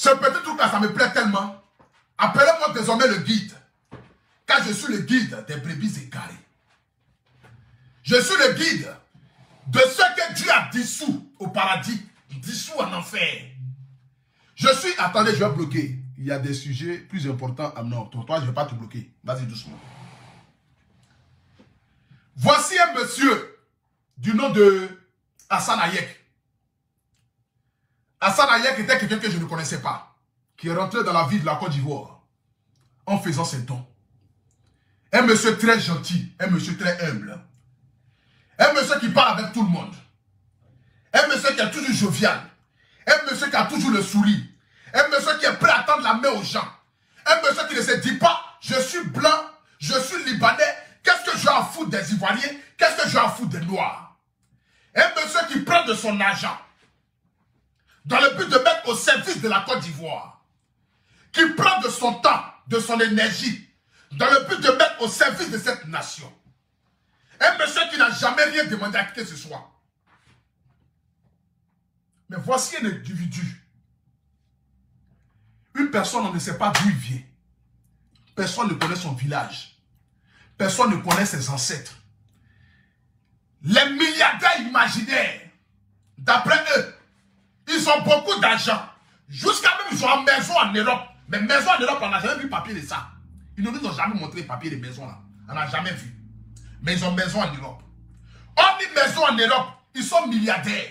Ce petit truc-là, ça me plaît tellement. Appelez-moi désormais le guide. Car je suis le guide des brebis égarées. Je suis le guide de ceux que Dieu a dissous au paradis, dissous en enfer. Je suis... Attendez, je vais bloquer. Il y a des sujets plus importants. Ah non, toi, je ne vais pas te bloquer. Vas-y doucement. Voici un monsieur du nom de Hassan Hayek. Hassan Hayek était quelqu'un que je ne connaissais pas, qui est rentré dans la vie de la Côte d'Ivoire en faisant ses dons. Un monsieur très gentil, un monsieur très humble. Un monsieur qui parle avec tout le monde. Un monsieur qui est toujours jovial. Un monsieur qui a toujours le sourire. Un monsieur qui est prêt à tendre la main aux gens. Un monsieur qui ne se dit pas, je suis blanc, je suis libanais, qu'est-ce que j'ai à foutre des Ivoiriens, qu'est-ce que j'ai à foutre des Noirs. Un monsieur qui prend de son argent dans le but de mettre au service de la Côte d'Ivoire. Qui prend de son temps, de son énergie, dans le but de mettre au service de cette nation. Un monsieur qui n'a jamais rien demandé à qui que ce soit. Mais voici un individu. Une personne, on ne sait pas d'où il vient. Personne ne connaît son village. Personne ne connaît ses ancêtres. Les milliardaires imaginaires, d'après eux, ils ont beaucoup d'argent. Jusqu'à même, ils ont une maison en Europe. Mais maison en Europe, on n'a jamais vu papier de ça. Ils ne nous ont jamais montré papier de maison là. On n'a jamais vu. Mais ils ont maison en Europe. On dit maison en Europe, ils sont milliardaires.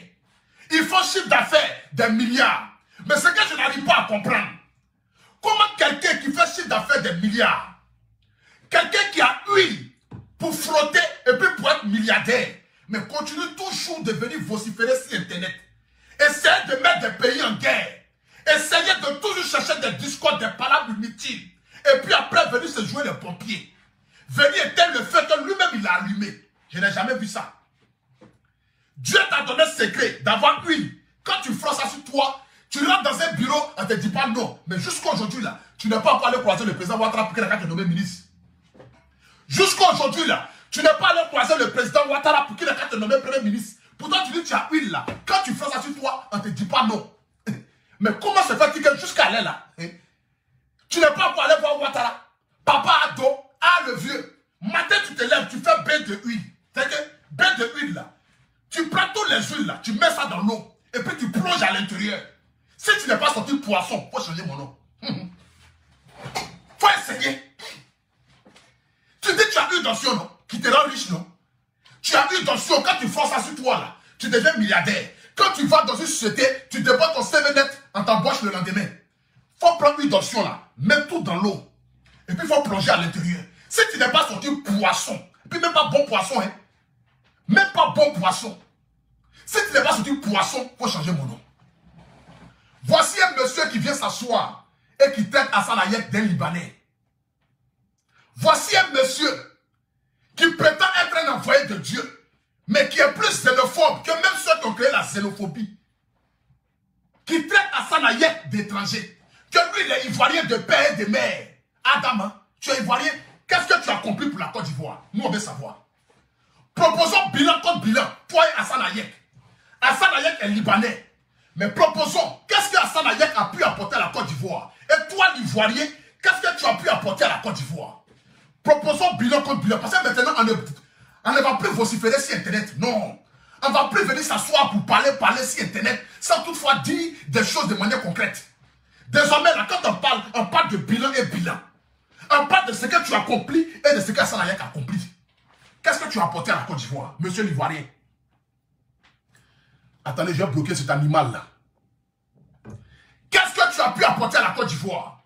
Ils font chiffre d'affaires des milliards. Mais ce que je n'arrive pas à comprendre, comment quelqu'un qui fait chiffre d'affaires des milliards, quelqu'un qui a huile pour frotter et puis pour être milliardaire, mais continue toujours de venir vociférer sur Internet, essayer de mettre des pays en guerre, essayer de toujours chercher des discours, des palabres inutiles, et puis après venir se jouer les pompiers, venir éteindre le feu que lui-même il a allumé. Je n'ai jamais vu ça. Dieu t'a donné le secret d'avoir huile. Quand tu feras ça sur toi, tu rentres dans un bureau, on ne te dit pas non. Mais jusqu'à aujourd'hui, là, tu n'es pas encore allé croiser le président Ouattara pour qu'il ait nommé ministre. Jusqu'à aujourd'hui, là, tu n'es pas allé croiser le président Ouattara pour qu'il ait nommé premier ministre. Pourtant, tu dis que tu as huile là. Quand tu feras ça sur toi, on ne te dit pas non. Mais comment se fait-il que jusqu'à là, tu n'es pas encore allé voir Ouattara? Papa Ado, le vieux. Matin, tu te lèves, tu fais bain de huile. C'est que bain de huile là. Tu prends toutes les huiles là, tu mets ça dans l'eau. Et puis tu plonges à l'intérieur. Si tu n'es pas sorti poisson, il faut changer mon nom. Faut essayer. Tu dis que tu as eu d'onction, non? Qui te rend riche, non? Tu as eu d'onction, quand tu forces ça sur toi là, tu deviens milliardaire. Quand tu vas dans une société, tu déposes ton CV net en t'embauche le lendemain. Faut prendre une d'onction là, mets tout dans l'eau. Et puis il faut plonger à l'intérieur. Si tu n'es pas sorti poisson, et puis même pas bon poisson, hein. Même pas bon poisson. Si tu n'es pas sorti poisson, il faut changer mon nom. Voici un monsieur qui vient s'asseoir et qui traite Hassan Hayek d'un Libanais. Voici un monsieur qui prétend être un envoyé de Dieu, mais qui est plus xénophobe que même ceux qui ont créé la xénophobie. Qui traite Hassan Hayek d'étranger. Que lui, il est ivoirien de père et de mère. Adam, tu es ivoirien. Qu'est-ce que tu as accompli pour la Côte d'Ivoire? Nous, on veut savoir. Proposons bilan contre bilan. Toi et Hassan Hayek. Hassan Hayek est libanais. Mais proposons, qu'est-ce que Hassan Hayek a pu apporter à la Côte d'Ivoire? Et toi, l'Ivoirien, qu'est-ce que tu as pu apporter à la Côte d'Ivoire? Proposons bilan contre bilan. Parce que maintenant, on ne va plus vociférer sur Internet. Non. On ne va plus venir s'asseoir pour parler sur Internet sans toutefois dire des choses de manière concrète. Désormais, là, quand on parle de bilan et bilan. On parle de ce que tu as accompli et de ce que Hassan Hayek a accompli. Qu'est-ce que tu as apporté à la Côte d'Ivoire, monsieur l'Ivoirien? Attendez, je vais bloquer cet animal-là. Qu'est-ce que tu as pu apporter à la Côte d'Ivoire?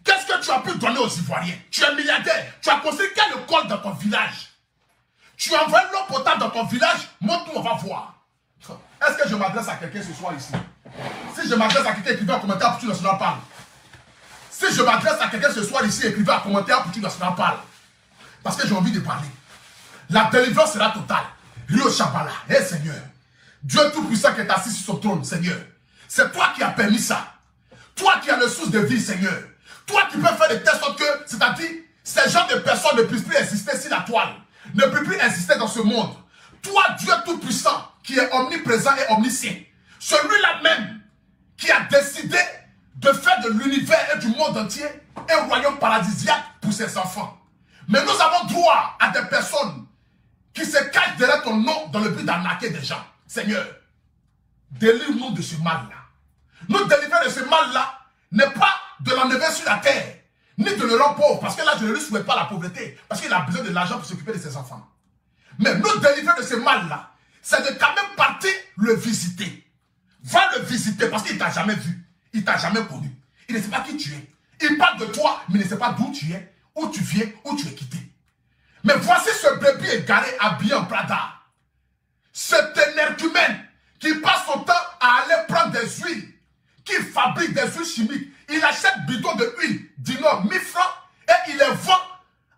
Qu'est-ce que tu as pu donner aux Ivoiriens? Tu es milliardaire. Tu as construit quelle école dans ton village? Tu as envoyé l'eau potable dans ton village? Montre-nous, on va voir. Est-ce que je m'adresse à quelqu'un ce soir ici? Si je m'adresse à quelqu'un, écrivez un commentaire pour que tu national parle. Si je m'adresse à quelqu'un ce soir ici, écrivez un commentaire pour que tu national parle. Parce que j'ai envie de parler. La délivrance sera totale. Rio Chabala, hé Seigneur. Dieu Tout-Puissant qui est assis sur son trône, Seigneur. C'est toi qui as permis ça. Toi qui as le source de vie, Seigneur. Toi qui peux faire de telle sorte que, c'est-à-dire, ces genres de personnes ne puissent plus exister sur la toile. Ne peuvent plus exister dans ce monde. Toi, Dieu Tout-Puissant, qui est omniprésent et omniscient. Celui-là même qui a décidé du monde entier un royaume paradisiaque pour ses enfants. Mais nous avons droit à des personnes qui se cachent derrière ton nom dans le but d'arnaquer des gens. Seigneur, délivre-nous de ce mal-là. Nous délivrer de ce mal-là n'est pas de l'enlever sur la terre, ni de le rendre pauvre, parce que là, je ne lui souhaite pas la pauvreté, parce qu'il a besoin de l'argent pour s'occuper de ses enfants. Mais nous délivrer de ce mal-là, c'est de quand même partir le visiter. Va le visiter, parce qu'il ne t'a jamais vu, il ne t'a jamais connu. Il ne sait pas qui tu es. Il parle de toi, mais il ne sait pas d'où tu es, où tu viens, où tu es quitté. Mais voici ce bébé égaré habillé en Prada. Cet énergumène qui passe son temps à aller prendre des huiles, qui fabrique des huiles chimiques. Il achète bidons de huile, disons 1000 francs, et il les vend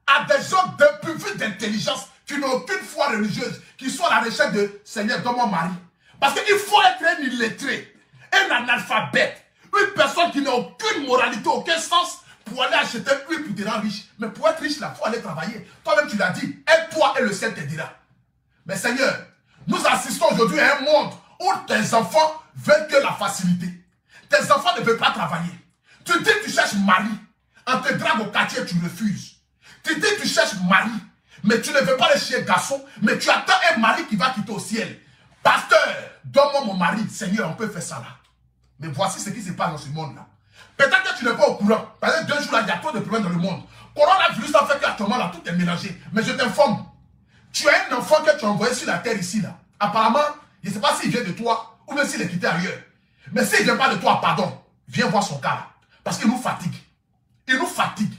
à des gens dépourvus d'intelligence, qui n'ont aucune foi religieuse, qui sont à la recherche de Seigneur, donne-moi Marie. Parce qu'il faut être un illettré, un analphabète, une personne qui n'a aucune moralité, aucun sens, pour aller acheter huile pour te rendre riche. Mais pour être riche, là, il faut aller travailler. Toi-même, tu l'as dit, aide-toi et le ciel t'aidera. Mais Seigneur, nous assistons aujourd'hui à un monde où tes enfants veulent que la facilité. Tes enfants ne veulent pas travailler. Tu dis que tu cherches Marie. On te drague au quartier, tu refuses. Tu dis que tu cherches Marie. Mais tu ne veux pas le chien garçon. Mais tu attends un mari qui va quitter au ciel. Pasteur, donne-moi mon mari. Seigneur, on peut faire ça là. Mais voici ce qui se passe dans ce monde là. Peut-être que tu n'es pas au courant. Parce que 2 jours là, il y a trop de problèmes dans le monde. Coronavirus a fait qu'actuellement là, tout est mélangé. Mais je t'informe. Tu as un enfant que tu as envoyé sur la terre ici là. Apparemment, je ne sais pas s'il vient de toi ou même s'il est quitté ailleurs. Mais s'il ne vient pas de toi, pardon, viens voir son cas là. Parce qu'il nous fatigue. Il nous fatigue.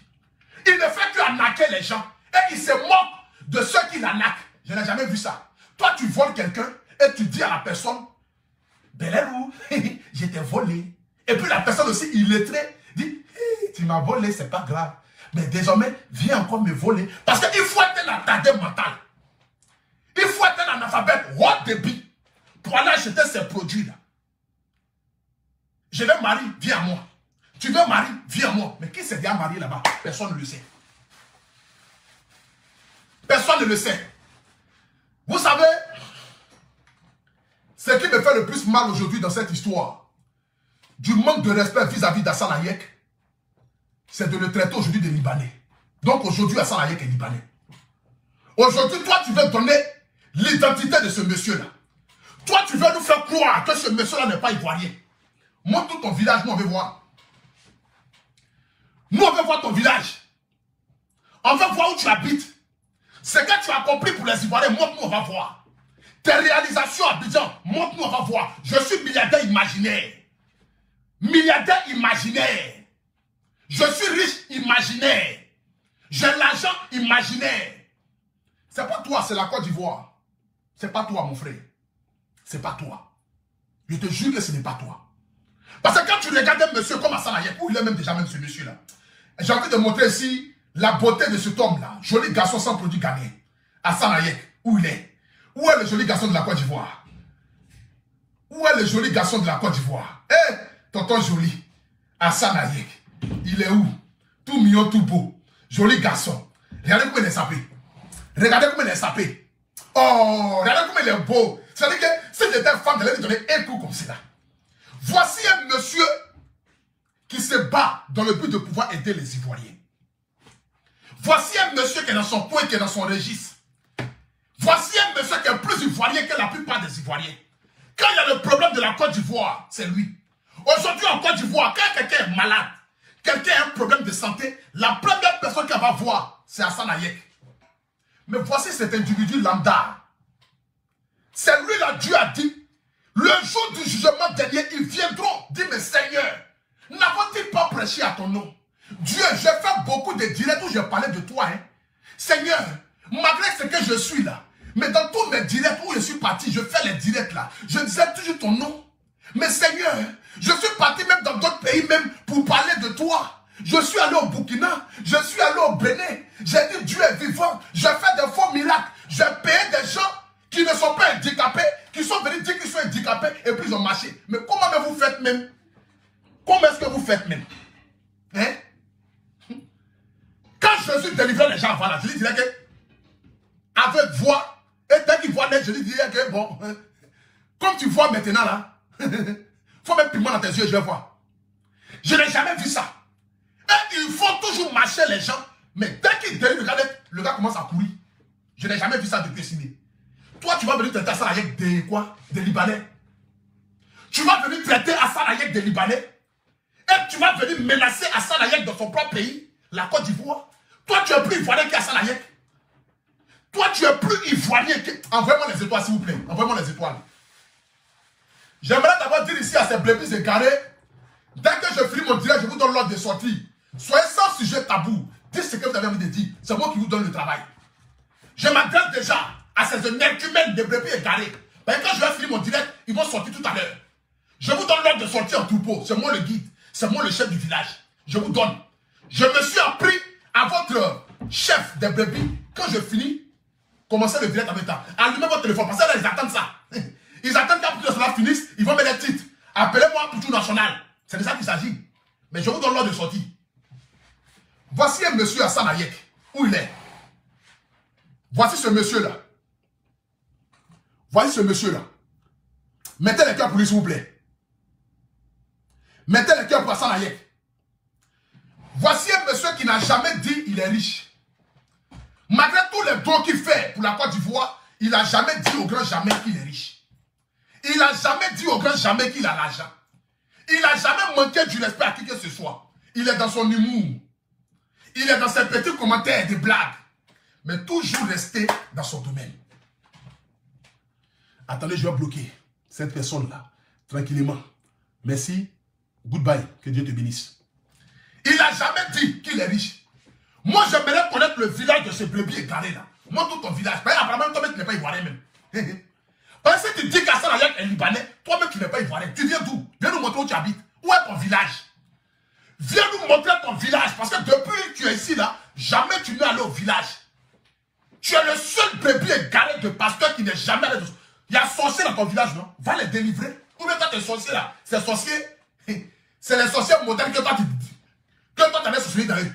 Il ne fait qu'arnaquer les gens. Et il se moque de ceux qui l'arnaquent. Je n'ai jamais vu ça. Toi, tu voles quelqu'un et tu dis à la personne, Belérou, je t'ai volé. Et puis la personne aussi, illettrée, dit, hey, tu m'as volé, c'est pas grave. Mais désormais, viens encore me voler. Parce qu'il faut être un attardé mental. Il faut être un analphabète haut débit pour aller acheter ces produits-là. Je veux Marie, viens à moi. Tu veux Marie, viens à moi. Mais qui s'est bien marié là-bas? Personne ne le sait. Personne ne le sait. Vous savez, ce qui me fait le plus mal aujourd'hui dans cette histoire, du manque de respect vis-à-vis d'Hassane Hayek, c'est de le traiter aujourd'hui de Libanais. Donc aujourd'hui, Hassane Hayek est Libanais. Aujourd'hui, toi, tu veux donner l'identité de ce monsieur-là. Toi, tu veux nous faire croire que ce monsieur-là n'est pas ivoirien. Montre tout ton village, nous on veut voir. Nous on veut voir ton village. On veut voir où tu habites. Ce que tu as compris pour les Ivoiriens, montre-nous, on va voir. Tes réalisations à Abidjan, montre-nous, on va voir. Je suis milliardaire imaginaire. Milliardaire imaginaire. Je suis riche imaginaire. J'ai l'argent imaginaire. C'est pas toi, c'est la Côte d'Ivoire. C'est pas toi, mon frère. C'est pas toi. Je te jure que ce n'est pas toi. Parce que quand tu regardes un monsieur comme Hassane Hayek, où il est même déjà même ce monsieur-là, j'ai envie de montrer ici la beauté de cet homme-là. Joli garçon sans produit gagné. Hassane Hayek, où il est? Où est le joli garçon de la Côte d'Ivoire? Où est le joli garçon de la Côte d'Ivoire? Eh, tonton joli. Hassane Hayek. Il est où? Tout mignon, tout beau. Joli garçon. Regardez comment il est sapé. Regardez comment il est sapé. Oh, regardez comment il est beau. C'est-à-dire que si j'étais femme, j'allais lui donner un coup comme cela. Voici un monsieur qui se bat dans le but de pouvoir aider les Ivoiriens. Voici un monsieur qui est dans son coin, qui est dans son registre. Voici un monsieur qui est plus ivoirien que la plupart des Ivoiriens. Quand il y a le problème de la Côte d'Ivoire, c'est lui. Aujourd'hui en Côte d'Ivoire, quand quelqu'un est malade, quelqu'un a un problème de santé, la première personne qu'elle va voir, c'est Hassane Hayek. Mais voici cet individu lambda. C'est lui là, Dieu a dit, le jour du jugement dernier, ils viendront dire, mais Seigneur, n'avons-ils pas prêché à ton nom? Dieu, j'ai fait beaucoup de directs où je parlais de toi. Hein. Seigneur, malgré ce que je suis là, mais dans tous mes directs où je suis parti, je fais les directs là, je disais toujours ton nom. Mais Seigneur, je suis parti même dans d'autres pays même pour parler de toi. Je suis allé au Burkina, je suis allé au Bénin. J'ai dit Dieu est vivant, j'ai fait des faux miracles. J'ai payé des gens qui ne sont pas handicapés, qui sont venus dire qu'ils sont handicapés et puis ils ont marché. Mais comment vous faites même? Comment est-ce que vous faites même? Hein? Quand Jésus délivrait les gens avant là, je lui disais que avec voix, et dès qu'il voit net, je lui disais que bon, comme tu vois maintenant là, faut mettre piment dans tes yeux, je vais voir. Je n'ai jamais vu ça. lâcher les gens. Mais dès qu'il délivre le gars commence à courir. Je n'ai jamais vu ça depuis signé. Toi, tu vas venir traiter Hassan Hayek des quoi? Des Libanais. Tu vas venir traiter Hassan Hayek des Libanais. Et tu vas venir menacer Hassan Hayek dans son propre pays, la Côte d'Ivoire. Toi, tu es plus ivoirien qu'Hassan Hayek. Toi, tu es plus ivoirien que... Envoyez-moi les étoiles, s'il vous plaît. Envoyez-moi les étoiles. J'aimerais d'abord dire ici à ces brebis égarés, dès que je finis mon direct, je vous donne l'ordre de sortie. Soyez sans sujet tabou. Dites ce que vous avez envie de dire. C'est moi qui vous donne le travail. Je m'adresse déjà à ces énergumènes de brebis égarés. Mais quand je vais finir mon direct, ils vont sortir tout à l'heure. Je vous donne l'ordre de sortir en troupeau. C'est moi le guide. C'est moi le chef du village. Je vous donne. Je me suis appris à votre chef des brebis. Quand je finis, commencez le direct en même temps. Allumez votre téléphone. Parce que là, ils attendent ça. Ils attendent qu'après cela finisse. Ils vont mettre les titres. Appelez-moi Poutou National. C'est de ça qu'il s'agit. Mais je vous donne l'ordre de sortie. Voici un monsieur Hassan Hayek. Où il est? Voici ce monsieur-là. Voici ce monsieur-là. Mettez les cœurs pour lui, s'il vous plaît. Mettez les cœurs pour Hassan Hayek. Voici un monsieur qui n'a jamais dit qu'il est riche. Malgré tous les dons qu'il fait pour la Côte d'Ivoire, il n'a jamais dit au grand jamais qu'il est riche. Il n'a jamais dit au grand jamais qu'il a l'argent. Il n'a jamais manqué du respect à qui que ce soit. Il est dans son humour. Il est dans ses petits commentaires, des blagues. Mais toujours resté dans son domaine. Attendez, je vais bloquer cette personne-là. Tranquillement. Merci. Goodbye. Que Dieu te bénisse. Il n'a jamais dit qu'il est riche. Moi, j'aimerais connaître le village de ce brebis égaré là. Moi, tout ton village. Apparemment, toi-même, tu n'es pas ivoirien même. Parce que tu dis qu'Hassan Hayek est libanais, toi-même, tu n'es pas ivoirien. Tu viens d'où? Viens nous montrer où tu habites. Où est ton village? Viens nous montrer ton village. Parce que depuis que tu es ici là, jamais tu n'es allé au village. Tu es le seul brebis égaré de pasteur qui n'est jamais allé. Il y a sorciers dans ton village, non? Va les délivrer. Ou bien toi, tes sorciers là. Ces sorciers, c'est les sorciers modernes que toi, tu allais sorcier dans eux.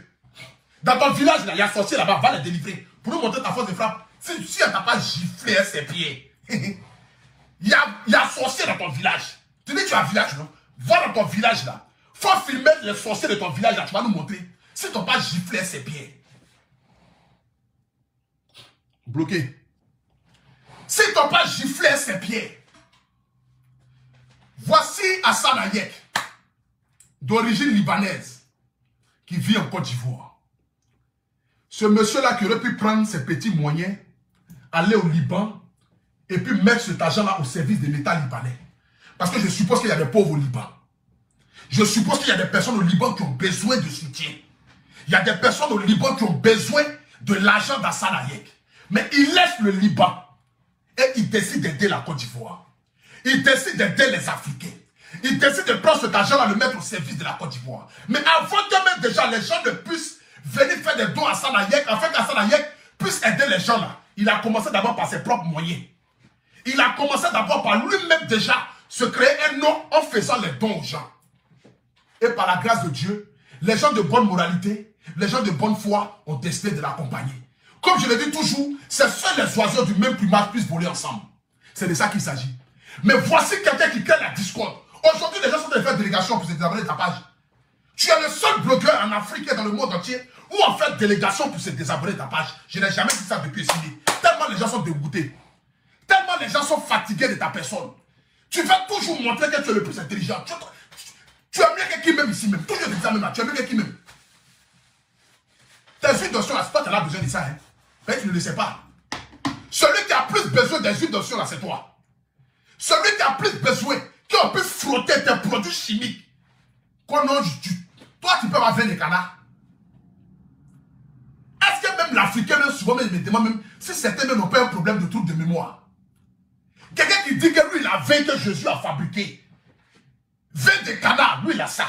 Dans ton village, là, il y a sorciers là-bas, va les délivrer. Pour nous montrer ta force de frappe. Si elle t'a pas giflé ses pieds, il y a sorciers dans ton village. Tu dis tu as un village, non? Va dans ton village là. Faut filmer les sorciers de ton village là, tu vas nous montrer. Si tu n'as pas giflé ses pieds. Bloqué. Si tu n'as pas giflé ses pieds. Voici Hassan Hayek, d'origine libanaise, qui vit en Côte d'Ivoire. Ce monsieur-là qui aurait pu prendre ses petits moyens, aller au Liban, et puis mettre cet argent-là au service de l'État libanais. Parce que je suppose qu'il y a des pauvres au Liban. Je suppose qu'il y a des personnes au Liban qui ont besoin de soutien. Il y a des personnes au Liban qui ont besoin de l'argent d'Hassan Hayek. Mais il laisse le Liban et il décide d'aider la Côte d'Ivoire. Il décide d'aider les Africains. Il décide de prendre cet argent-là et le mettre au service de la Côte d'Ivoire. Mais avant que même déjà les gens ne puissent venir faire des dons à Hassan Hayek, afin qu'Hassan Hayek puisse aider les gens là, il a commencé d'abord par ses propres moyens. Il a commencé d'abord par lui-même déjà se créer un nom en faisant les dons aux gens. Et par la grâce de Dieu, les gens de bonne moralité, les gens de bonne foi ont décidé de l'accompagner. Comme je le dis toujours, c'est seuls les oiseaux du même plumage puissent voler ensemble. C'est de ça qu'il s'agit. Mais voici quelqu'un qui crée la discorde. Aujourd'hui, les gens sont en train de faire délégation pour se désabonner de ta page. Tu es le seul blogueur en Afrique et dans le monde entier où on fait délégation pour se désabonner de ta page. Je n'ai jamais vu ça depuis ici. Tellement les gens sont dégoûtés. Tellement les gens sont fatigués de ta personne. Tu vas toujours montrer que tu es le plus intelligent. Tu es mieux que qui même ici même. Toujours des même là. Tu es mieux que qui même. Tes huiles d'onction là, c'est toi qui as besoin de ça. Hein. Mais tu ne le sais pas. Celui qui a plus besoin des huiles d'onction là, c'est toi. Celui qui a plus besoin, qui a plus frotter tes produits chimiques. Toi, tu peux avoir 20 des canards. Est-ce que même l'Africain, même souvent, me demande même si certains n'ont pas un problème de trouble de mémoire. Quelqu'un qui dit que lui, il a 20 que Jésus a fabriqué. 20 des canards, lui, il a ça.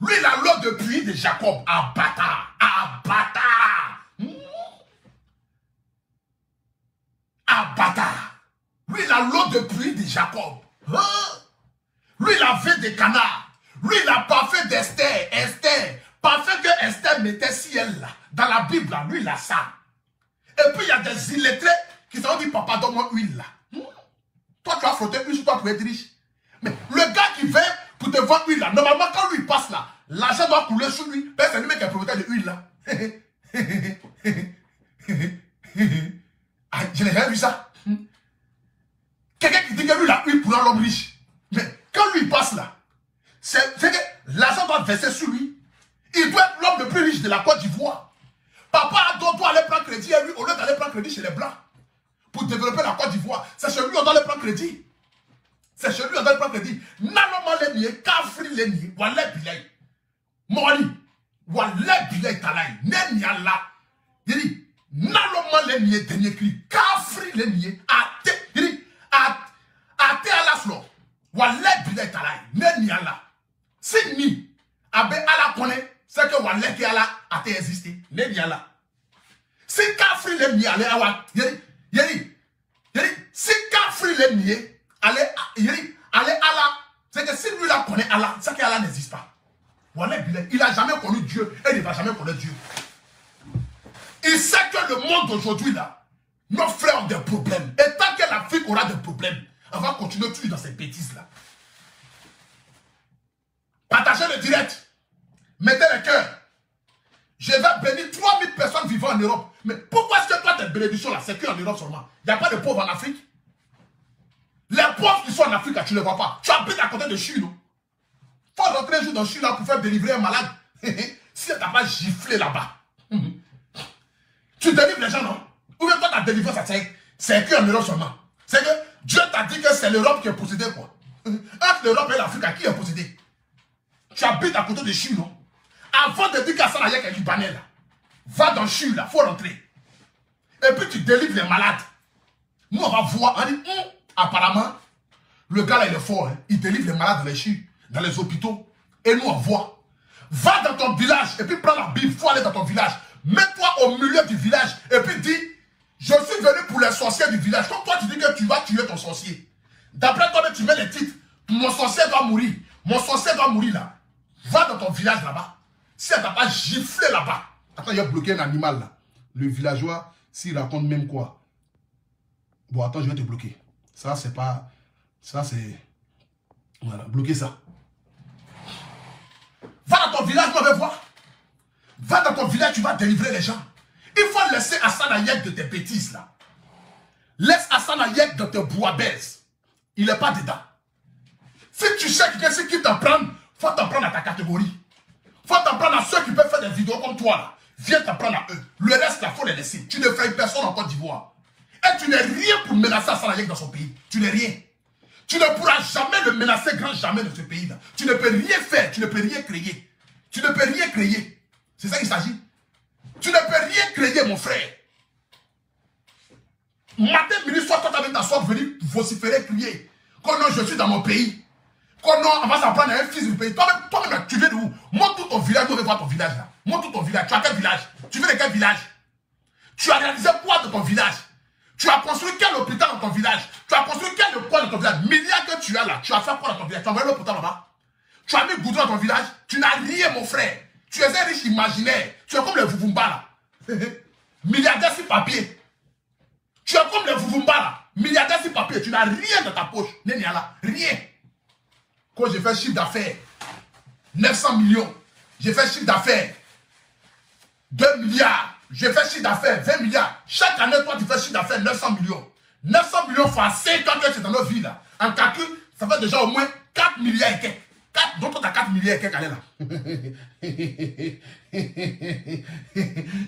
Lui, il a l'eau de puits de Jacob. Ah, bâtard. Ah, bâtard. Ah, bâtard. Lui, il a l'eau de puits de Jacob. Hein? Lui, il a 20 des canards. Lui, il a parfait d'Esther. Esther. Parfait que Esther mettait ciel là. Dans la Bible, là, lui, il a ça. Et puis, il y a des illettrés qui s'ont dit, papa, donne-moi huile là. Toi, tu as frotté huile sur toi pour être riche. Mais le gars qui vient pour te vendre huile là, normalement, quand lui passe là, l'argent doit couler sur lui. C'est lui-même qui a propriétaire de huile là. Ah, je n'ai jamais vu ça. Quelqu'un qui dit que lui, là, il pourra l'homme riche. Mais quand lui, il passe là, c'est que l'argent doit verser sur lui. Il doit être l'homme le plus riche de la Côte d'Ivoire. Papa doit aller prendre crédit et lui, au lieu d'aller prendre crédit chez les Blancs, pour développer la Côte d'Ivoire, c'est chez lui on doit aller prendre crédit. C'est chez lui on doit aller prendre crédit. Naloma les niais, Kafri les niais, Wallet Bilay. Mori, Wallet Bilay Talay, Nenya la. Il dit, Naloma les niais, dernier cri, Kafri les niais, Ate, il dit, Ate à la flore, Wallet Bilay Talay, Nenya la. Si ni, Abe ala connaît, c'est que Wallet qui a la, Ate existé, Nenya la. Si Kafri les niais, allez à si Kafri les niais, allez à la, c'est que si lui la connaît Allah, c'est qu'Allah n'existe pas. Voilà, il n'a jamais connu Dieu et il ne va jamais connaître Dieu. Il sait que le monde d'aujourd'hui là, nos frères ont des problèmes. Et tant que l'Afrique aura des problèmes, on va continuer toujours dans ces bêtises là. Partagez le direct. Mettez le cœur. Je vais bénir 3000 personnes vivant en Europe. Mais pourquoi est-ce que toi, tes bénédictions là, c'est qu'en Europe seulement? Il n'y a pas de pauvres en Afrique. Les pauvres qui sont en Afrique, tu ne les vois pas. Tu habites à côté de Chine, non? Il faut rentrer un jour dans Chine là pour faire délivrer un malade. Si tu n'as pas giflé là-bas. Tu délivres les gens, non? Ou bien toi, ta délivrance, c'est qu'en Europe seulement. C'est que Dieu t'a dit que c'est l'Europe qui est possédée, quoi. Entre l'Europe et l'Afrique, qui est possédée? Tu habites à côté de Chine, non? Avant de dire qu'à ça, il y a quelqu'un Libanais là. Va dans Chine là, il faut rentrer. Et puis tu délivres les malades. Nous, on va voir, on dit, apparemment, le gars là, il est fort. Hein. Il délivre les malades dans les Chines, dans les hôpitaux. Et nous, on voit. Va dans ton village et puis prends la Bible, il faut aller dans ton village. Mets-toi au milieu du village et puis dis, je suis venu pour les sorciers du village. Comme toi, tu dis que tu vas tuer ton sorcier. D'après toi, tu mets les titres. Mon sorcier doit mourir. Mon sorcier doit mourir là. Va dans ton village là-bas. Si elle t'a pas giflé là-bas. Attends, il a bloqué un animal là. Le villageois, s'il raconte même quoi. Bon, attends, je vais te bloquer. Ça, c'est pas... Ça, c'est... Voilà, bloquer ça. Va dans ton village, on va voir. Va dans ton village, tu vas délivrer les gens. Il faut laisser Hassan Ayek de tes bêtises là. Laisse Hassan Ayek de tes bouabaises. Il n'est pas dedans. Si tu sais que c'est qui t'en prend, faut t'en prendre à ta catégorie. Faut t'en prendre à ceux qui peuvent faire des vidéos comme toi là. Viens t'en prendre à eux. Le reste là, faut les laisser. Tu ne fais personne en Côte d'Ivoire. Et tu n'es rien pour menacer Hassan Ayek dans son pays. Tu n'es rien. Tu ne pourras jamais le menacer grand jamais dans ce pays là. Tu ne peux rien faire. Tu ne peux rien créer. Tu ne peux rien créer. C'est ça qu'il s'agit. Tu ne peux rien créer mon frère. Matin, midi, soir, toi t'avais ta soeur venir vociférer, crier. Quand non, je suis dans mon pays. Quand non, on va s'en prendre un fils du pays. Toi-même, tu viens de où? Montre tout ton village, nous on veut voir ton village là. Montre tout ton village. Tu as quel village? Tu viens de quel village? Tu as réalisé quoi de ton village? Tu as construit quel hôpital dans ton village? Tu as construit quel quoi dans ton village? Milliards que tu as là, tu as fait quoi dans ton village? Tu as envoyé l'hôpital là-bas? Tu as mis goudron dans ton village? Tu n'as rien, mon frère. Tu es un riche imaginaire. Tu es comme les Vuvumba là. Milliardaire sur papier. Tu es comme les Vuvumba là. Milliardaire sur papier. Tu n'as rien dans ta poche. Là. Rien. Quand j'ai fait chiffre d'affaires, 900 millions. J'ai fait chiffre d'affaires, 2 milliards. J'ai fait chiffre d'affaires, 20 milliards. Chaque année, toi, tu fais chiffre d'affaires, 900 millions. 900 millions fois 5 ans que c'est dans notre vie là. En calcul, ça fait déjà au moins 4 milliards et quelques. 4, donc tu as 4 milliards et quelques années là. Il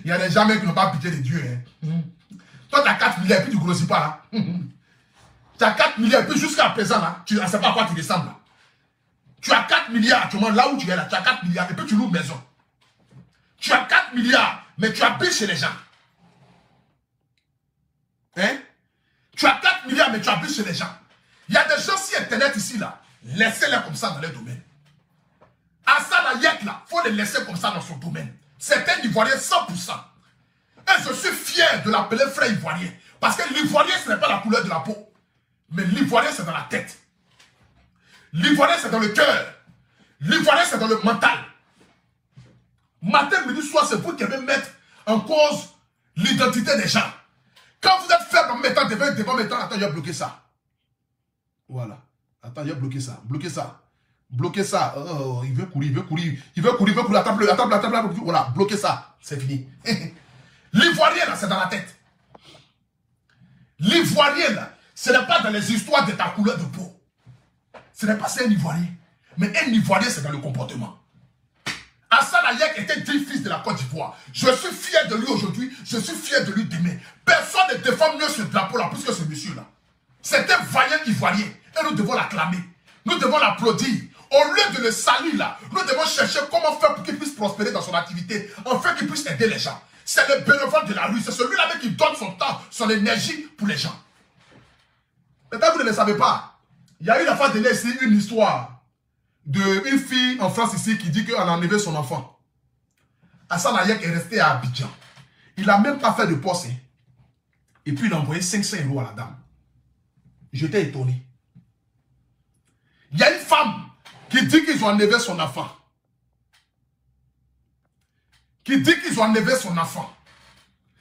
y a des gens qui n'ont pas pitié de Dieu. Hein. Toi, tu as 4 milliards et puis tu ne grossis pas là. Tu as 4 milliards et puis jusqu'à présent là, tu ne sais pas à quoi tu ressembles là. Tu as 4 milliards actuellement, là où tu es là, tu as 4 milliards et puis tu loues une maison. Tu as 4 milliards, mais tu habites chez les gens. Hein? Tu as 4 milliards, mais tu habites chez les gens. Il y a des gens sur Internet ici, là. Laissez-les comme ça dans les domaines. Hassan Ayek, là, il faut les laisser comme ça dans son domaine. C'est un Ivoirien 100%. Et je suis fier de l'appeler frère Ivoirien. Parce que l'Ivoirien, ce n'est pas la couleur de la peau. Mais l'Ivoirien, c'est dans la tête. L'Ivoirien, c'est dans le cœur. L'Ivoirien, c'est dans le mental. Matin, midi, soir, c'est vous qui devez mettre en cause l'identité des gens. Quand vous êtes faible en mettant devant mettant, attends, il a bloqué ça. Voilà. Attends, il a bloqué ça. Bloquez ça. Bloquez ça. Oh, il veut courir, il veut courir. Il veut courir, il veut courir. Attends, voilà, bloquez ça. C'est fini. L'ivoirien, là, c'est dans la tête. L'ivoirien, là, ce n'est pas dans les histoires de ta couleur de peau. Ce n'est pas ça un ivoirien. Mais un ivoirien, c'est dans le comportement. Hassan Hayek était digne fils de la Côte d'Ivoire. Je suis fier de lui aujourd'hui, je suis fier de lui demain. Personne ne défend mieux ce drapeau-là plus que ce monsieur-là. C'est un vaillant ivoirien et nous devons l'acclamer. Nous devons l'applaudir. Au lieu de le salir là, nous devons chercher comment faire pour qu'il puisse prospérer dans son activité, afin qu'il puisse aider les gens. C'est le bénévole de la rue, c'est celui-là qui donne son temps, son énergie pour les gens. Peut-être vous ne le savez pas. Il y a eu la fois de ici une histoire d'une fille en France ici qui dit qu'elle a enlevé son enfant. Hassan Hayek est resté à Abidjan. Il n'a même pas fait de poste. Et puis il a envoyé 500 € à la dame. J'étais étonné. Il y a une femme qui dit qu'ils ont enlevé son enfant. Qui dit qu'ils ont enlevé son enfant.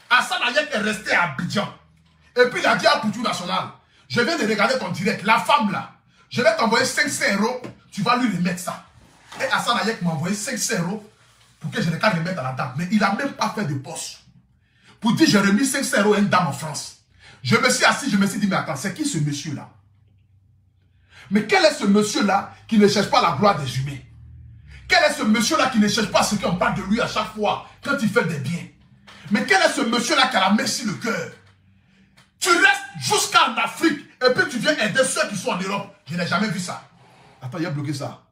Hassan Hayek est resté à Abidjan. Et puis il a dit à Poutou National, je viens de regarder ton direct, la femme là, je vais t'envoyer 500 €, tu vas lui remettre ça. Et Hassan Hayek m'a envoyé 500 € pour que je ne le remettre à la dame. Mais il n'a même pas fait de poste. Pour dire, j'ai remis 500 € à une dame en France. Je me suis assis, je me suis dit, mais attends, c'est qui ce monsieur-là? Mais quel est ce monsieur-là qui ne cherche pas la gloire des humains? Quel est ce monsieur-là qui ne cherche pas ce qu'on parle de lui à chaque fois quand il fait des biens? Mais quel est ce monsieur-là qui a la main sur le cœur? Tu restes jusqu'en Afrique et puis tu viens aider ceux qui sont en Europe. Je n'ai jamais vu ça. Attends, il a bloqué ça.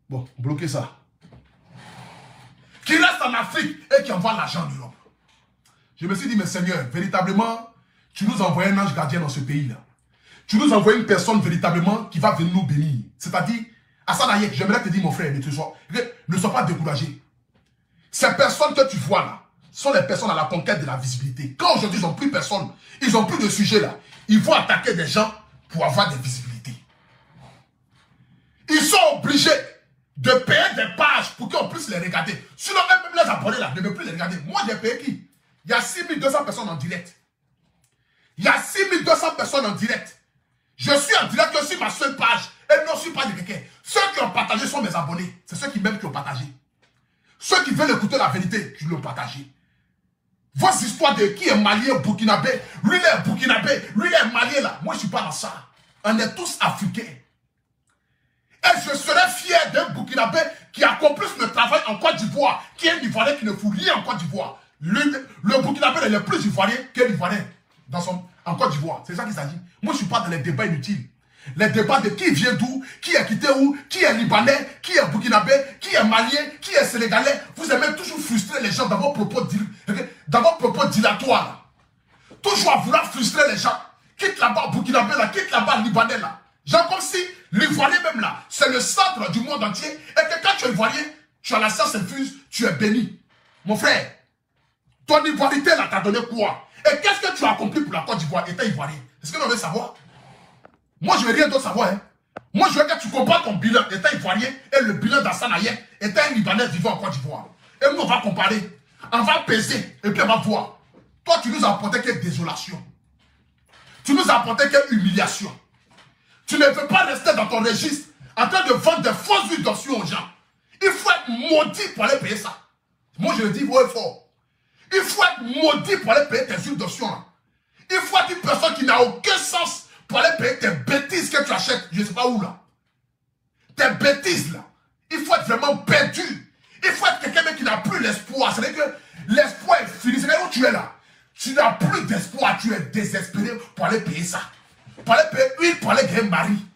Bon, bloquez ça. Qui reste en Afrique et qui envoie l'argent en Europe. Je me suis dit, mais Seigneur, véritablement, tu nous envoies un ange gardien dans ce pays-là. Tu nous envoies une personne véritablement qui va venir nous bénir. C'est-à-dire, Hassan Hayek, j'aimerais te dire, mon frère, ne sois pas découragé. Ces personnes que tu vois là, sont les personnes à la conquête de la visibilité. Quand aujourd'hui, ils n'ont plus personne, ils n'ont plus de sujet là, ils vont attaquer des gens pour avoir des visibilités. Ils sont obligés de payer des pages pour qu'on puisse les regarder. Sinon, même les abonnés là, ne veulent plus les regarder. Moi, j'ai payé qui? Il y a 6200 personnes en direct. Il y a 6200 personnes en direct. Je suis en direct sur ma seule page et non sur pas de quelqu'un. Ceux qui ont partagé sont mes abonnés. C'est ceux qui même qui ont partagé. Ceux qui veulent écouter la vérité, qui l'ont partagé. Vos histoires de qui est malien, burkinabé, lui il est burkinabé, lui il est malien là. Moi je ne suis pas dans ça. On est tous africains. Et je serais fier d'un burkinabé qui accomplisse le travail en Côte d'Ivoire, qui est un Ivoirien qui ne fout rien en Côte d'Ivoire. Le burkinabé est plus Ivoirien qu'un Ivoirien en Côte d'Ivoire. C'est ça qu'il s'agit. Moi je ne suis pas dans les débats inutiles. Les débats de qui vient d'où, qui est quitté où, qui est libanais, qui est burkinabé, qui est malien, qui est sénégalais. Vous aimez toujours frustrer les gens dans vos propos dilatoires. Toujours à vouloir frustrer les gens. Quitte là-bas burkinabé là, quitte là-bas libanais là. Genre comme si l'ivoirien même là, c'est le centre du monde entier. Et que quand tu es ivoirien, tu as la science infuse, tu es béni. Mon frère, ton ivoirité là t'a donné quoi? Et qu'est-ce que tu as accompli pour la Côte d'Ivoire étant ivoirien? Est-ce que l'on veut savoir? Moi, je ne veux rien d'autre savoir. Hein. Moi, je veux que tu compares ton bilan étant ivoirien et le bilan d'Hassan Hayek étant un Libanais vivant en Côte d'Ivoire. Et nous, on va comparer. On va peser et puis on va voir. Toi, tu nous as apporté quelle désolation. Tu nous as apporté quelle humiliation. Tu ne veux pas rester dans ton registre en train de vendre des fausses huiles d'onction aux gens. Il faut être maudit pour aller payer ça. Moi, je le dis haut et fort. Il faut être maudit pour aller payer tes huiles d'onction. Il faut être une personne qui n'a aucun sens pour aller payer tes bêtises que tu achètes, je ne sais pas où là. Tes bêtises là. Il faut être vraiment perdu. Il faut être quelqu'un qui n'a plus l'espoir. C'est-à-dire que l'espoir est fini. C'est-à-dire où tu es là. Tu n'as plus d'espoir. Tu es désespéré pour aller payer ça. Pour aller payer huile pour aller gagner mari.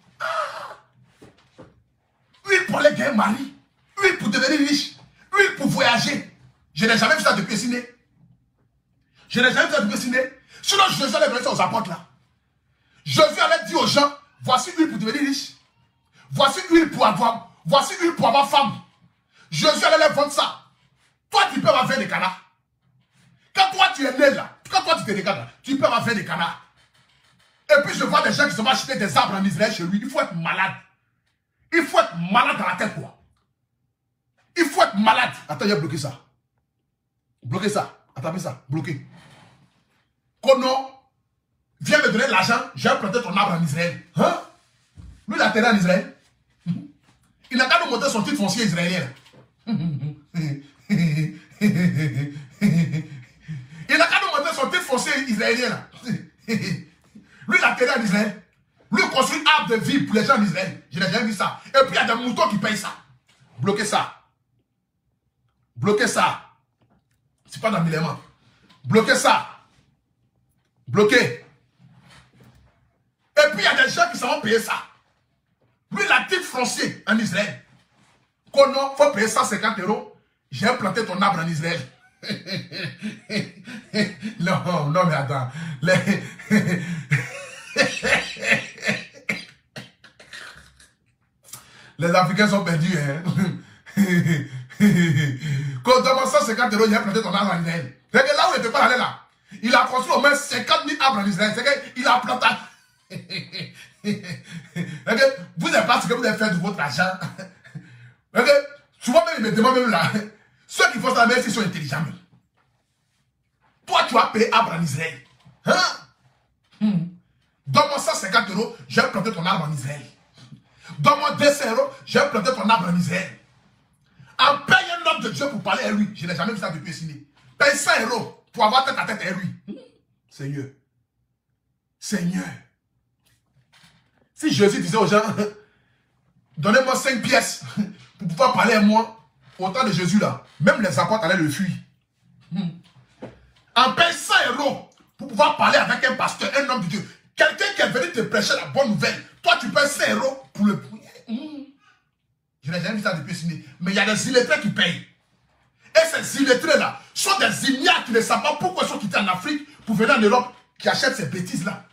Huile pour aller gagner mari. Huile pour devenir riche. Huile pour voyager. Je n'ai jamais vu ça depuis ciné. Je n'ai jamais vu ça depuis ciné. Sinon, je vais aller donner ça aux apôtres là. Jésus allait dire aux gens, voici huile pour devenir riche. Voici huile pour avoir femme. Jésus allait vendre ça. Toi, tu peux avoir 20 des canards. Quand toi, tu es né là, quand toi, tu te regardes là, tu peux avoir 20 des canards. Et puis, je vois des gens qui se vont acheter des arbres en Israël chez lui. Il faut être malade. Il faut être malade dans la tête, quoi. Il faut être malade. Attends, il a bloqué ça. Bloquez ça. Attendez ça. Bloqué. Kono. Viens me donner l'argent, j'ai planté ton arbre en Israël. Hein? Lui, il a terre en Israël. Il n'a qu'à nous montrer son titre foncier israélien. Il n'a qu'à nous montrer son titre foncier israélien. Lui, il a terre en Israël. Lui, il construit arbre de vie pour les gens d'Israël. Je n'ai jamais vu ça. Et puis, il y a des moutons qui payent ça. Bloquez ça. Bloquez ça. C'est pas dans l'élément. Bloquez ça. Bloquez. Et puis, il y a des gens qui savent payer ça. Lui, il a titre foncier en Israël. Qu'on il faut payer 150 €. J'ai planté ton arbre en Israël. Non, non, mais attends. Les Africains sont perdus. Hein? Quand on demande 150 €, j'ai planté ton arbre en Israël. C'est que là où il n'était pas allé là, il a construit au moins 50 000 arbres en Israël. C'est qu'il a planté. Vous n'avez pas ce que vous avez fait de votre argent. Souvent même, ils me demandent même là. Ceux qui font ça, même s'ils sont intelligents. Toi, tu as payé arbre en Israël. Hein? Donne-moi 150 €, je vais planter ton arbre en Israël. Donne-moi 200 €, je vais planter ton arbre en Israël. En paye un homme de Dieu pour parler à lui. Je n'ai jamais vu ça depuis signé. Paye 100 € pour avoir tête à tête à lui. Seigneur. Seigneur. Si Jésus disait aux gens, donnez-moi 5 pièces pour pouvoir parler à moi, au temps de Jésus là, même les apôtres allaient le fuir. En paye 100 € pour pouvoir parler avec un pasteur, un homme de Dieu. Quelqu'un qui est venu te prêcher la bonne nouvelle. Toi, tu payes 100 € pour le... Je n'ai jamais vu ça depuis signé. Mais il y a des illettrés qui payent. Et ces illettrés-là sont des ignares qui ne savent pas pourquoi ils sont quittés en Afrique pour venir en Europe, qui achètent ces bêtises-là.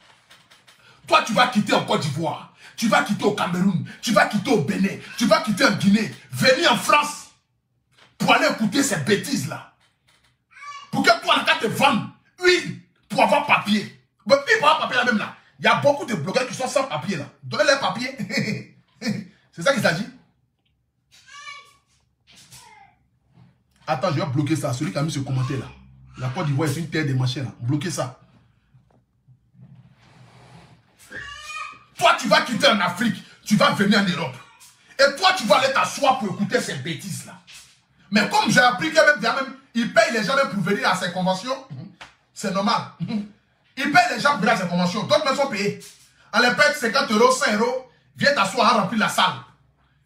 Toi, tu vas quitter en Côte d'Ivoire. Tu vas quitter au Cameroun. Tu vas quitter au Bénin. Tu vas quitter en Guinée. Venir en France pour aller écouter ces bêtises-là. Pour que toi, on te vende huile pour avoir papier. Mais puis pour avoir papier là même là, il y a beaucoup de blogueurs qui sont sans papier là. Donnez-les papier. C'est ça qu'il s'agit. Attends, je vais bloquer ça. Celui qui a mis ce commentaire là. La Côte d'Ivoire est une terre de machin là. Bloquez ça. Toi, tu vas quitter en Afrique. Tu vas venir en Europe. Et toi, tu vas aller t'asseoir pour écouter ces bêtises là. Mais comme j'ai appris que même, il paye les gens pour venir à ces conventions, c'est normal. Il paye les gens pour venir à ces conventions. D'autres me sont payés. On les paye 50 €, 100 €. Viens t'asseoir à remplir la salle.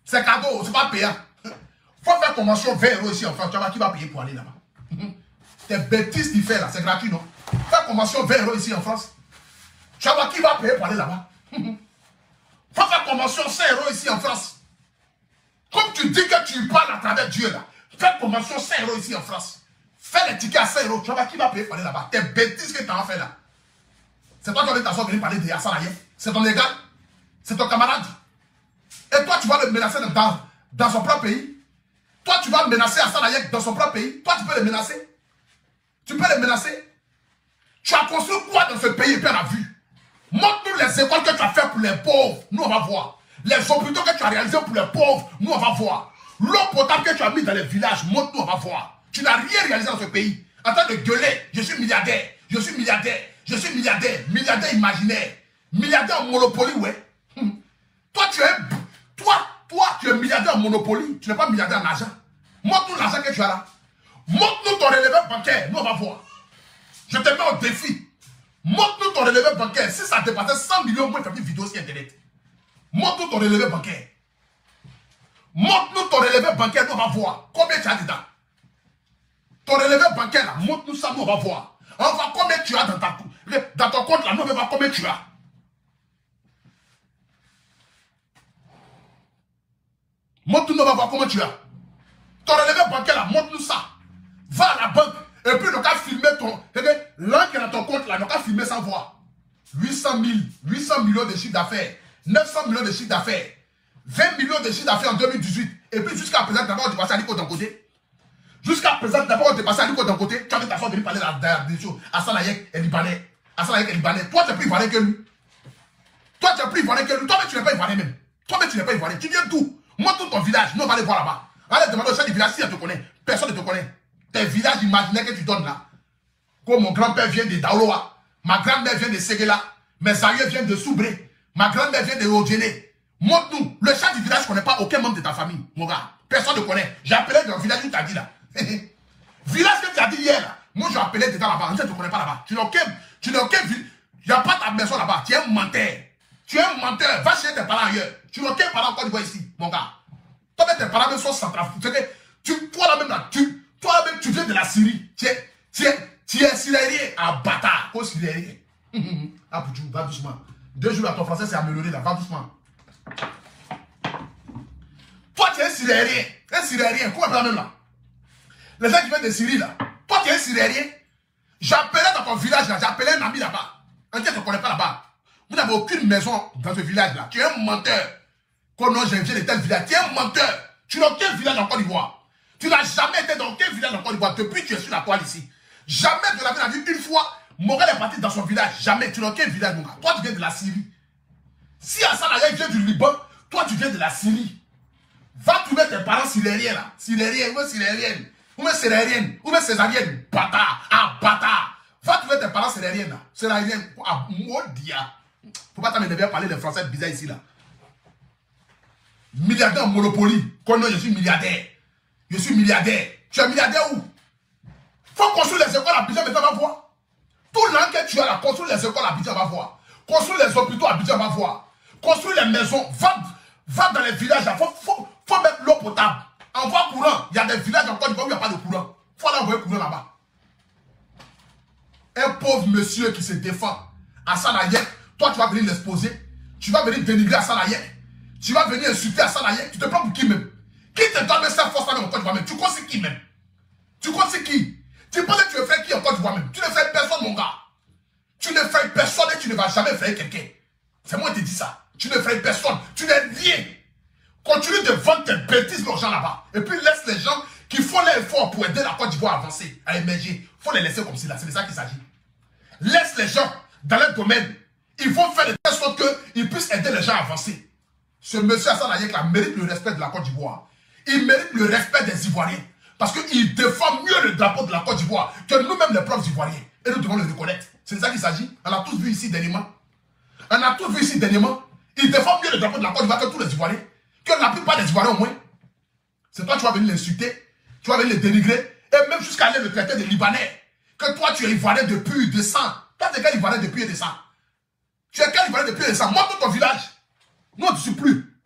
C'est cadeau, c'est pas payant. Faut faire convention 20 € ici en France. Tu vois qui va payer pour aller là-bas. Tes bêtises qu'il fait là, c'est gratuit, non? Faire convention 20 € ici en France. Tu vois qui va payer pour aller là-bas. Faut faire convention 100 € ici en France. Comme tu dis que tu parles à travers Dieu là. Fais convention 100 € ici en France. Fais les tickets à 100 €. Tu vois qui va payer pour aller là-bas. Tes bêtises que tu as fait là. C'est toi qui vas t'asseoir venir parler de Hassan Ayef. C'est ton égal. C'est ton camarade. Et toi, tu vas le menacer dans son propre pays. Toi, tu vas menacer Hassan Ayef dans son propre pays. Toi, tu peux le menacer. Tu peux le menacer. Tu as construit quoi dans ce pays et puis on a vu. Montre-nous les écoles que tu as fait pour les pauvres. Nous, on va voir. Les hôpitaux que tu as réalisés pour les pauvres. Nous, on va voir. L'eau potable que tu as mis dans les villages. Montre-nous, on va voir. Tu n'as rien réalisé dans ce pays. En train de gueuler. Je suis milliardaire. Je suis milliardaire. Je suis milliardaire. Milliardaire imaginaire. Milliardaire en Monopoly, ouais. Toi, tu es milliardaire en Monopoly. Tu n'es pas milliardaire en argent. Montre-nous l'argent que tu as là. Montre-nous ton relevé bancaire. Nous, on va voir. Je te mets au défi. Montre-nous ton relevé bancaire. Si ça dépassait 100 millions, moi, je fais une vidéo sur Internet. Montre-nous ton relevé bancaire. Montre-nous ton relevé bancaire, nous, on va voir. Combien tu as dedans? Ton relevé bancaire, là, montre-nous ça, nous, on va voir. On va voir combien tu as dans ton compte, là, nous, on va voir combien tu as. Montre-nous, on va voir combien tu as. Ton relevé bancaire, là, montre-nous ça. Va à la banque. Et puis, on va filmer ton... L'un qui est dans ton compte, là, on va filmer sans voir. 800 millions de chiffre d'affaires. 900 millions de chiffre d'affaires. 20 millions de chiffre d'affaires en 2018. Et puis, jusqu'à présent, d'abord, on est passé à l'ICO d'un côté. Jusqu'à présent, d'abord, on est passé à l'ICO d'un côté. Tu as ta façon de lui parler des choses. Hassan Ayef est libanais. Hassan Ayef est libanais. Toi, tu es plus ivoirien que lui. Toi, tu es plus ivoirien que lui. Toi-même, tu n'es pas ivoirien même. Toi-même, tu n'es pas ivoirien. Tu viens d'où? Montre ton village. Nous, on va aller voir là-bas. Allez demander au chef du village si elle te connaît. Personne ne te connaît. Tes villages imaginaires que tu donnes là. Comme mon grand-père vient de Daoloa. Ma grand-mère vient de Séguéla. Mes aïeux viennent de Soubré. Ma grand-mère vient de Odjene. Montre-nous. Le chat du village ne connaît pas aucun membre de ta famille, mon gars. Personne ne connaît. J'ai appelé dans le village où tu as dit là. Village que tu as dit hier là. Moi, j'ai appelé dedans là-bas. Tu ne connais pas là-bas. Tu n'as aucun village. Il n'y a pas ta maison là-bas. Tu es un menteur. Tu es un menteur. Va chez tes parents ailleurs. Tu n'as aucun parent encore de voir ici, mon gars. Toi, tes parents même sont centrafricains. Toi-là-même, tu viens de la Syrie. Tu es syrien à bâtard. Au syrien. Ah, Poudjou, va doucement. 2 jours à ton français, c'est amélioré là. Va doucement. Toi, tu es un syrien. Un syrien. Comment on même là? Les gens qui viennent de Syrie là. Toi, tu es un syrien. J'appelais dans ton village là. J'appelais un ami là-bas. Un qui ne te connaît pas là-bas. Vous n'avez aucune maison dans ce village là. Tu es un menteur. Comme non, j'ai viens de tel village. Tu es un menteur. Tu n'as aucun village en Côte d'Ivoire. Tu n'as jamais été dans aucun village en Côte d'Ivoire depuis que tu es sur la toile ici. Jamais de la vie, on a vu une fois, Morel est parti dans son village. Jamais. Tu n'as aucun village, mon gars. Toi, tu viens de la Syrie. Si Hassan Aya vient du Liban, toi, tu viens de la Syrie. Va trouver tes parents syriens là. Syriens, ou syrienne. Ou syrienne. Ou césarienne. Bâtard. Ah, bâtard. Va trouver tes parents syriens là. Syrienne. Ah, Modia. Faut pas t'amener parler les français bizarres ici là. Milliardaire en monopoly. Quand je suis milliardaire. Je suis milliardaire. Tu es milliardaire où? Faut construire les écoles à Abidjan, mais tu vas voir. Tout l'an que tu as là, construire les écoles à Abidjan, va voir. Construire les hôpitaux à Abidjan, va voir. Construire les maisons. Va dans les villages là. Faut mettre l'eau potable. Envoie courant. Il y a des villages encore où il n'y a pas de courant. Faut aller envoyer courant là-bas. Un pauvre monsieur qui se défend. Hassan Hayek, toi tu vas venir l'exposer. Tu vas venir dénigrer Hassan Hayek. Tu vas venir insulter Hassan Hayek. Tu te prends pour qui même? Qui te donne cette force là en Côte d'Ivoire même? Tu crois c'est qui même? Tu crois c'est qui? Tu penses que tu veux faire qui en Côte d'Ivoire même? Tu ne fais personne, mon gars. Tu ne fais personne et tu ne vas jamais faire quelqu'un. C'est moi qui te dis ça. Tu ne fais personne. Tu n'es rien. Continue de vendre tes bêtises aux gens là-bas. Et puis laisse les gens qui font l'effort pour aider la Côte d'Ivoire à avancer, à émerger. Il faut les laisser comme cela. C'est de ça qu'il s'agit. Laisse les gens dans leur domaine. Ils vont faire de telle sorte qu'ils puissent aider les gens à avancer. Ce monsieur Hassan Hayek là mérite le respect de la Côte d'Ivoire. Il mérite le respect des Ivoiriens. Parce qu'il défend mieux le drapeau de la Côte d'Ivoire que nous-mêmes les propres Ivoiriens. Et nous devons le reconnaître. C'est de ça qu'il s'agit. On a tous vu ici dernièrement. On a tous vu ici dernièrement. Il défend mieux le drapeau de la Côte d'Ivoire que tous les Ivoiriens. Que la plupart des Ivoiriens au moins. C'est toi qui vas venir l'insulter. Tu vas venir le dénigrer. Et même jusqu'à aller le traiter de Libanais. Que toi tu es Ivoirien depuis de sang. Toi tu es quel Ivoirien depuis de sang? Tu es quel Ivoirien depuis de sang? Moi dans ton village. Non, tu ne suis plus.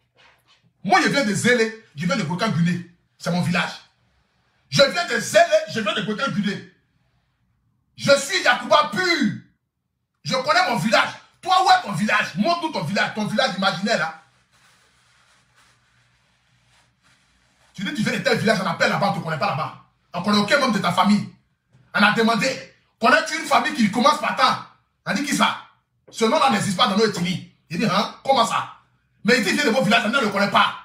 Moi je viens de Zélé. Je viens de Bokan-Guinée. C'est mon village. Je viens de Zélé. Je viens de Bokan-Guinée. Je suis Yacouba pur. Je connais mon village. Toi, où est ton village? Montre-nous ton village imaginaire là. Tu dis que tu viens de tel village, on appelle là-bas, on ne te connaît pas là-bas. On ne connaît aucun membre de ta famille. On a demandé, connais-tu une famille qui commence par temps? On dit qui ça? Ce nom-là n'existe pas dans nos ethnies. Il dit, hein, comment ça? Mais il dit, il vient de mon village, on ne le connaît pas.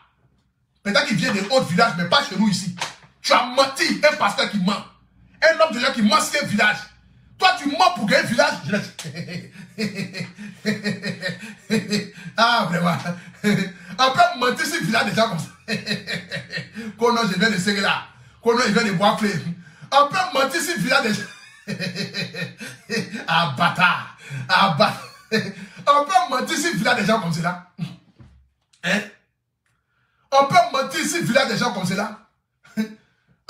Peut-être qu'il vient de autres villages, mais pas chez nous ici. Tu as menti, un pasteur qui ment. Un homme de gens qui ment sur un village. Toi, tu mens pour gagner un village. Ah, vraiment. On peut mentir sur le village des gens comme ça. Kono, je viens de serrer là. Kono, il vient de boire flé. On peut mentir sur le village des gens. Ah, bâtard. Ah, bâtard. On peut mentir sur le village des gens comme cela. Hein? On peut mentir sur le village des gens comme cela.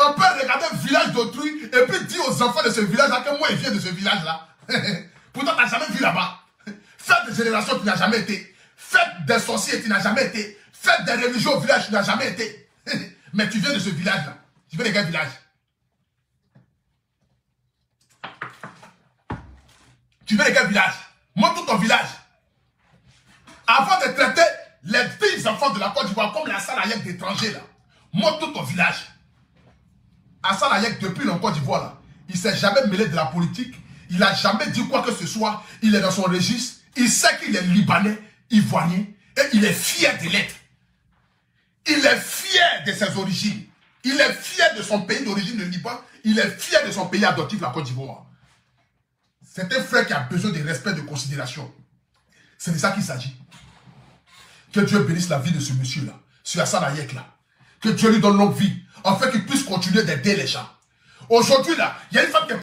On peut regarder le village d'autrui et puis dire aux enfants de ce village-là que moi, je viens de ce village-là. Pourtant, tu n'as jamais vu là-bas. Faites des générations, tu n'as jamais été. Faites des sorciers, tu n'as jamais été. Faites des religions au village, tu n'as jamais été. Mais tu viens de ce village-là. Tu viens de quel village? Tu viens de quel village? Montre ton village. Avant de traiter les petits enfants de la Côte d'Ivoire comme la Hassan Hayek d'étrangers, là, montre ton village. Hassan Hayek, depuis la Côte d'Ivoire, là, il ne s'est jamais mêlé de la politique. Il n'a jamais dit quoi que ce soit. Il est dans son registre. Il sait qu'il est libanais, ivoirien. Et il est fier de l'être. Il est fier de ses origines. Il est fier de son pays d'origine, le Liban. Il est fier de son pays adoptif, la Côte d'Ivoire. C'est un frère qui a besoin de respect, de considération. C'est de ça qu'il s'agit. Que Dieu bénisse la vie de ce monsieur-là. Ce Hassan Hayek-là. Que Dieu lui donne longue vie. Afin qu'il puisse continuer d'aider les gens. Aujourd'hui, là, il y a une femme qui est